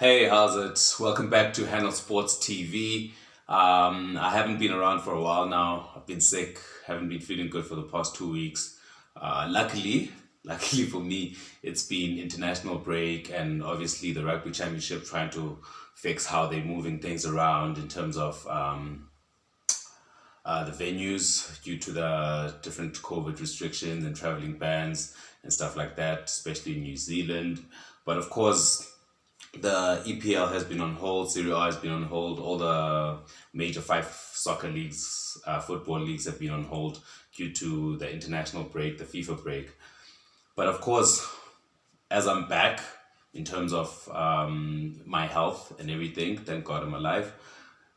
Hey, how's it? Welcome back to Handle Sports TV. I haven't been around for a while now. I've been sick, haven't been feeling good for the past 2 weeks. Luckily for me, it's been international break and obviously the Rugby Championship trying to fix how they're moving things around in terms of the venues due to the different COVID restrictions and traveling bans and stuff like that, especially in New Zealand. But of course, the EPL has been on hold, Serie A has been on hold, all the major five soccer leagues, football leagues have been on hold due to the international break, the FIFA break. But of course, as I'm back in terms of my health and everything, thank God I'm alive.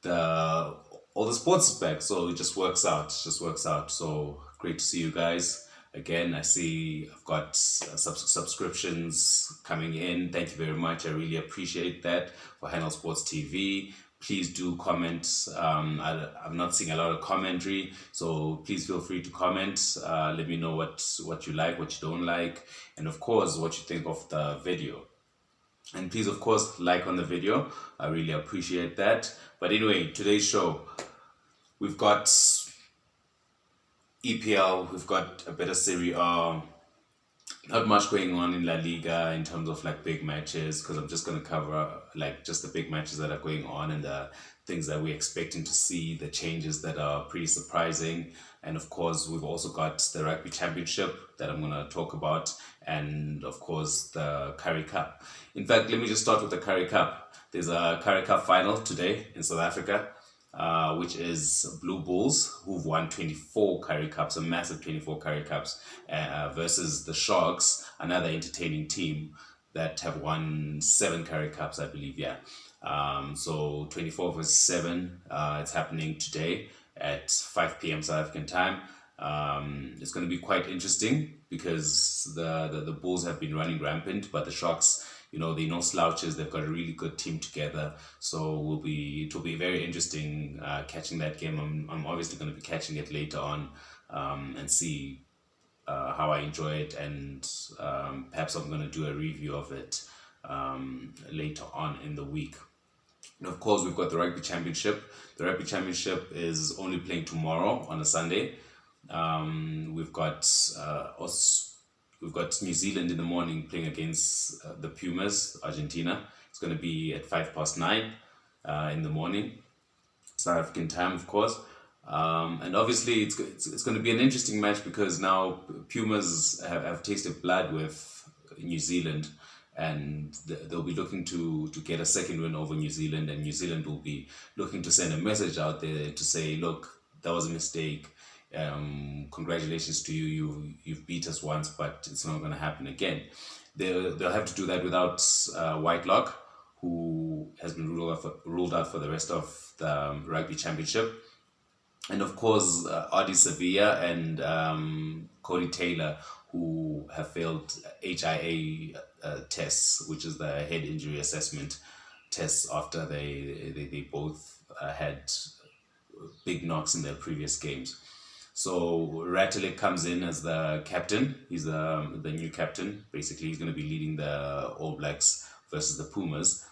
The all the sports is back, so it just works out. It just works out. So great to see you guys again. I see I've got subscriptions coming in. Thank you very much. I really appreciate that for Handle Sports TV. Please do comment. I'm not seeing a lot of commentary, so please feel free to comment. Let me know what you like, what you don't like, and of course what you think of the video. And please, of course, like on the video. I really appreciate that. But anyway, today's show, we've got EPL, we've got a bit of Serie A, not much going on in La Liga in terms of like big matches, because I'm just going to cover like just the big matches that are going on and the things that we're expecting to see, the changes that are pretty surprising. And of course, we've also got the Rugby Championship that I'm going to talk about, and of course, the Currie Cup. In fact, let me just start with the Currie Cup. There's a Currie Cup final today in South Africa, which is Blue Bulls, who've won 24 Currie Cups, a massive 24 Currie Cups, versus the Sharks, another entertaining team that have won 7 Currie Cups, I believe, yeah. So 24 versus 7, it's happening today at 5 p.m. South African time. It's going to be quite interesting because the Bulls have been running rampant, but the Sharks, they're no slouches. They've got a really good team together. So it will be very interesting catching that game. I'm obviously going to be catching it later on and see how I enjoy it, and perhaps I'm going to do a review of it later on in the week. And of course, we've got the Rugby Championship. The Rugby Championship is only playing tomorrow on a Sunday. We've got New Zealand in the morning playing against the Pumas, Argentina. It's going to be at 9:05 in the morning, South African time, of course. And obviously, it's going to be an interesting match because now Pumas have tasted blood with New Zealand, and they'll be looking to get a second win over New Zealand, and New Zealand will be looking to send a message out there to say, look, that was a mistake. Congratulations to you. You've beat us once, but it's not going to happen again. They'll have to do that without Whitelock, who has been ruled out for the rest of the Rugby Championship. And of course, Adi Sevilla and Cody Taylor, who have failed HIA tests, which is the head injury assessment tests after they both had big knocks in their previous games. So Ratelick comes in as the captain. He's the new captain. Basically, he's going to be leading the All Blacks versus the Pumas.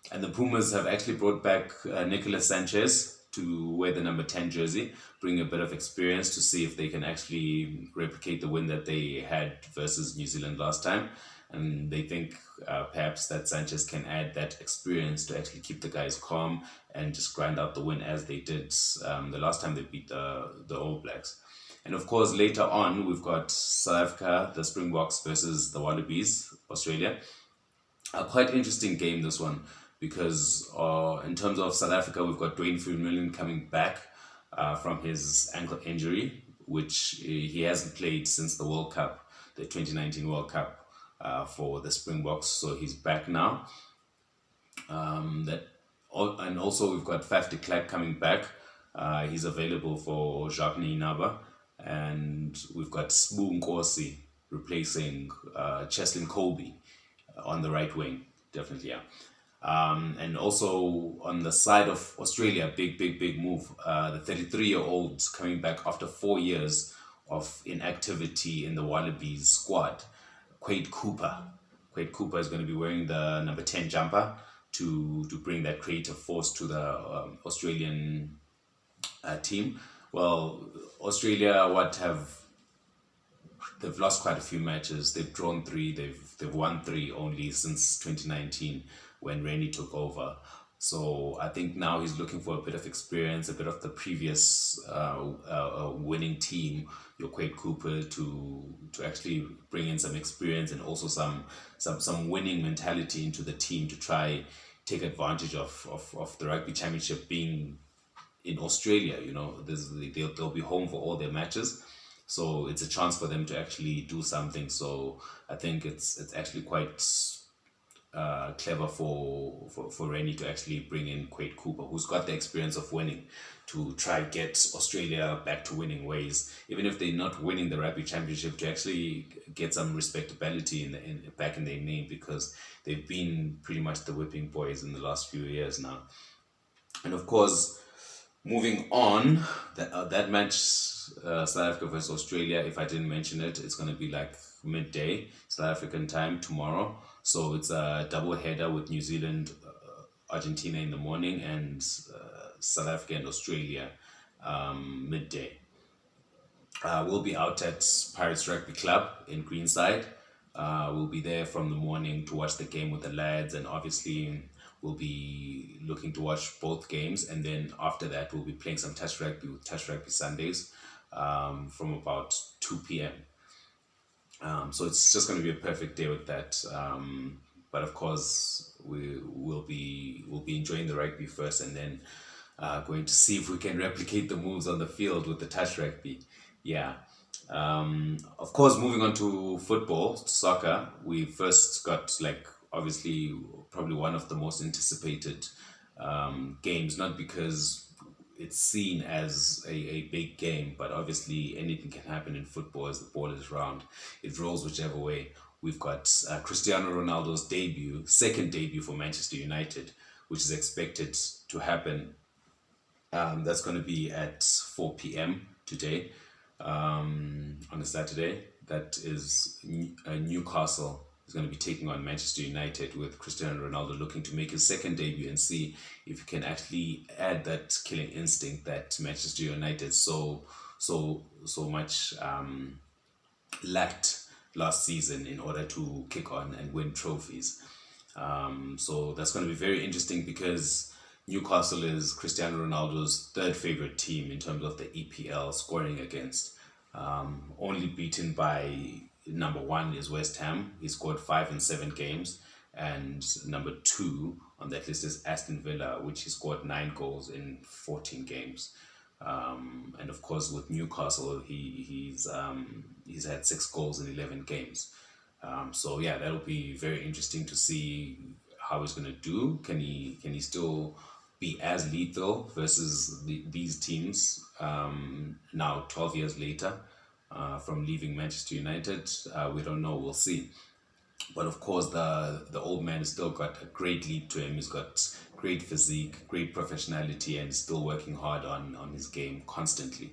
And the Pumas have actually brought back Nicolas Sanchez to wear the number 10 jersey, bring a bit of experience to see if they can actually replicate the win that they had versus New Zealand last time. And they think perhaps that Sanchez can add that experience to actually keep the guys calm and just grind out the win as they did the last time they beat the All Blacks. And of course, later on, we've got South Africa, the Springboks versus the Wallabies, Australia. A quite interesting game, this one, because in terms of South Africa, we've got Dwayne Vermeulen coming back from his ankle injury, which he hasn't played since the World Cup, the 2019 World Cup for the Springboks. So he's back now. And also we've got Faf de Klerk coming back. He's available for Jacques Naba. And we've got Sbu Nkosi replacing Cheslin Colby on the right wing. Definitely, yeah. And also on the side of Australia, big move. The 33-year-old coming back after 4 years of inactivity in the Wallabies squad, Quade Cooper. Quade Cooper is going to be wearing the number 10 jumper to bring that creative force to the Australian team. Well, Australia, they've lost quite a few matches. They've drawn three. They've won three only since 2019 when Rennie took over. So I think now he's looking for a bit of experience, a bit of the previous winning team, your Quade Cooper, to actually bring in some experience and also some winning mentality into the team to try take advantage of the rugby championship being in Australia. They'll be home for all their matches, so it's a chance for them to actually do something. So I think it's actually quite clever for Rennie to actually bring in Quade Cooper, who's got the experience of winning, to try get Australia back to winning ways, even if they're not winning the rugby championship, to actually get some respectability in back in their name, because they've been pretty much the whipping boys in the last few years now. And of course, moving on, that match, South Africa versus Australia, if I didn't mention it, it's going to be like midday South African time tomorrow. So it's a double header with New Zealand, Argentina in the morning, and South Africa and Australia midday. We'll be out at Pirates Rugby Club in Greenside. We'll be there from the morning to watch the game with the lads, and obviously we'll be looking to watch both games. And then after that, we'll be playing some touch rugby with Touch Rugby Sundays from about 2 p.m. So it's just going to be a perfect day with that. But of course, we'll be enjoying the rugby first, and then going to see if we can replicate the moves on the field with the touch rugby. Yeah. Of course, moving on to football, soccer, we first got, like, obviously probably one of the most anticipated games, not because it's seen as a big game, but obviously anything can happen in football as the ball is round. It rolls whichever way. We've got Cristiano Ronaldo's second debut for Manchester United, which is expected to happen. That's going to be at 4 p.m. today, on a Saturday. That is Newcastle is going to be taking on Manchester United, with Cristiano Ronaldo looking to make his second debut and see if he can actually add that killing instinct that Manchester United so much lacked last season in order to kick on and win trophies. So that's going to be very interesting, because Newcastle is Cristiano Ronaldo's third favorite team in terms of the EPL scoring against. Only beaten by number one is West Ham. He scored 5 in 7 games. And number 2 on that list is Aston Villa, which he scored 9 goals in 14 games. And of course, with Newcastle, he's had 6 goals in 11 games. So yeah, that'll be very interesting to see how he's going to do. Can he still be as lethal versus these teams now 12 years later from leaving Manchester United? We don't know. We'll see. But of course, the old man has still got a great leap to him. He's got great physique, great professionality, and still working hard on his game constantly.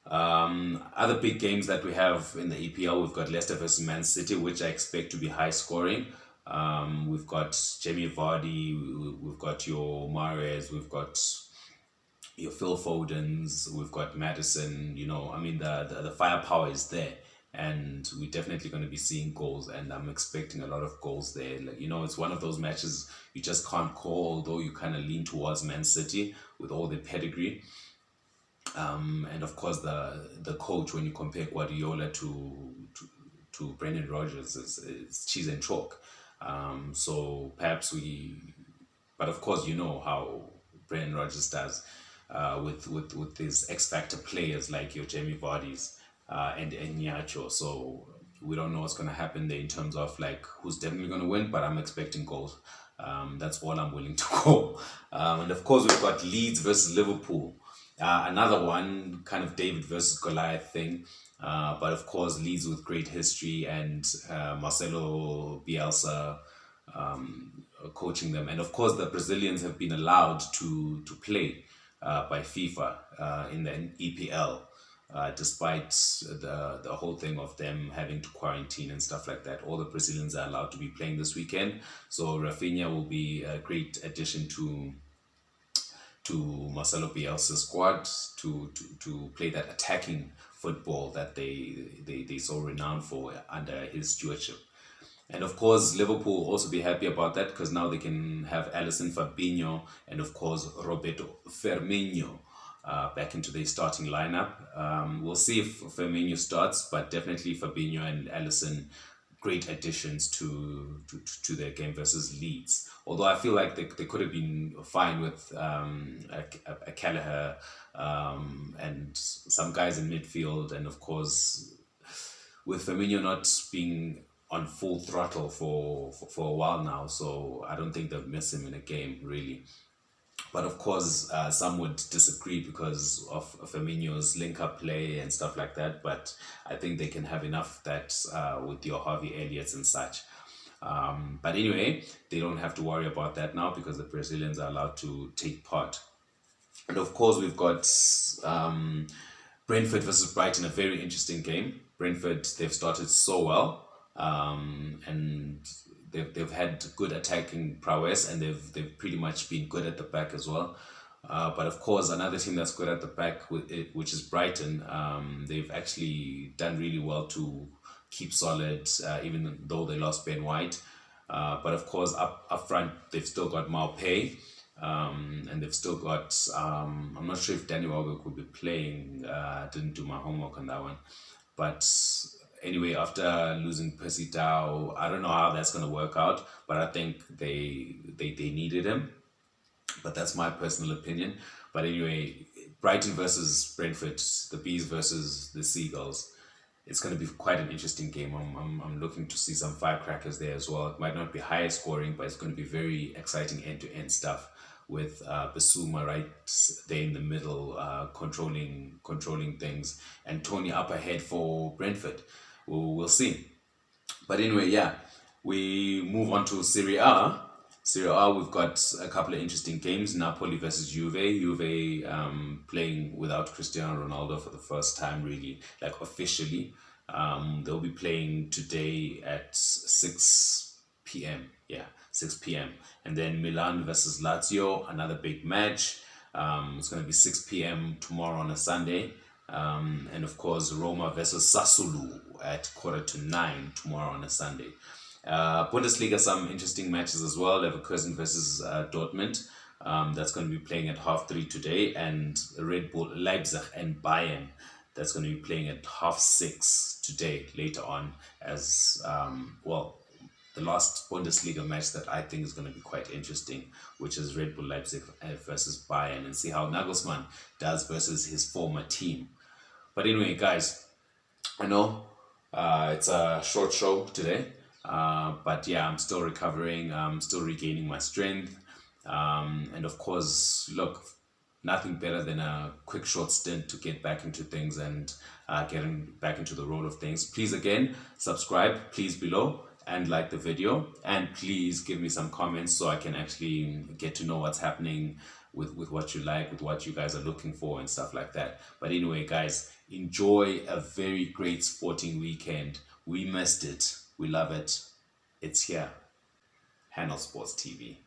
Other big games that we have in the EPL, we've got Leicester versus Man City, which I expect to be high scoring. We've got Jamie Vardy, we've got your Mahrez, we've got your Phil Fodens, we've got Madison. I mean, the firepower is there, and we're definitely going to be seeing goals, and I'm expecting a lot of goals there. Like, it's one of those matches you just can't call, although you kind of lean towards Man City with all the pedigree. And of course, the coach, when you compare Guardiola to Brendan Rodgers, is cheese and chalk. So perhaps but of course, how Brendan Rodgers does with his X Factor players like your Jamie Vardy's and Nyacho. So we don't know what's going to happen there in terms of like who's definitely going to win, but I'm expecting goals. That's all I'm willing to call. And of course, we've got Leeds versus Liverpool. Another one, kind of David versus Goliath thing. But of course, Leeds with great history, and Marcelo Bielsa coaching them. And of course, the Brazilians have been allowed to play by FIFA in the EPL. despite the whole thing of them having to quarantine and stuff like that. All the Brazilians are allowed to be playing this weekend. So Rafinha will be a great addition to Marcelo Bielsa's squad to play that attacking football that they so renowned for under his stewardship. And of course, Liverpool will also be happy about that because now they can have Alisson, Fabinho, and of course Roberto Firmino back into the starting lineup. We'll see if Firmino starts, but definitely Fabinho and Alisson, great additions to their game versus Leeds. Although I feel like they could have been fine with a Callagher and some guys in midfield, and of course with Firmino not being on full throttle for a while now, so I don't think they'll miss him in a game really. But of course, some would disagree because of Firmino's link-up play and stuff like that. But I think they can have enough that with your Harvey Elliott's and such. But anyway, they don't have to worry about that now because the Brazilians are allowed to take part. And of course, we've got Brentford versus Brighton, a very interesting game. Brentford, they've started so well, and they've had good attacking prowess, and they've pretty much been good at the back as well. But of course, another team that's good at the back, which is Brighton, they've actually done really well to keep solid, even though they lost Ben White. But of course, up front, they've still got Maupay, and they've still got, I'm not sure if Danny Welbeck will be playing. I didn't do my homework on that one. But anyway, after losing Percy Tau, I don't know how that's going to work out, but I think they needed him. But that's my personal opinion. But anyway, Brighton versus Brentford, the Bees versus the Seagulls. It's going to be quite an interesting game. I'm looking to see some firecrackers there as well. It might not be high scoring, but it's going to be very exciting end-to-end stuff with Basuma right there in the middle, controlling things, and Tony up ahead for Brentford. We'll see. But anyway, yeah, we move on to Serie A. Serie A, we've got a couple of interesting games. Napoli versus Juve. Juve playing without Cristiano Ronaldo for the first time, really, like officially. They'll be playing today at 6 p.m. Yeah, 6 p.m. And then Milan versus Lazio, another big match. It's going to be 6 p.m. tomorrow on a Sunday. And of course, Roma versus Sassuolo at 8:45 tomorrow on a Sunday. Bundesliga, some interesting matches as well. Leverkusen versus Dortmund. That's going to be playing at 3:30 today. And Red Bull Leipzig and Bayern. That's going to be playing at 6:30 today, later on, as well. The last Bundesliga match that I think is going to be quite interesting, which is Red Bull Leipzig versus Bayern, and see how Nagelsmann does versus his former team. But anyway, guys, I know it's a short show today, but yeah, I'm still recovering. I'm still regaining my strength. And of course, look, nothing better than a quick short stint to get back into things and getting back into the role of things. Please, again, subscribe, please, below, and like the video, and please give me some comments so I can actually get to know what's happening with what you like, with what you guys are looking for and stuff like that. But anyway, guys, enjoy a very great sporting weekend. We missed it. We love it. It's here. Handle Sports TV.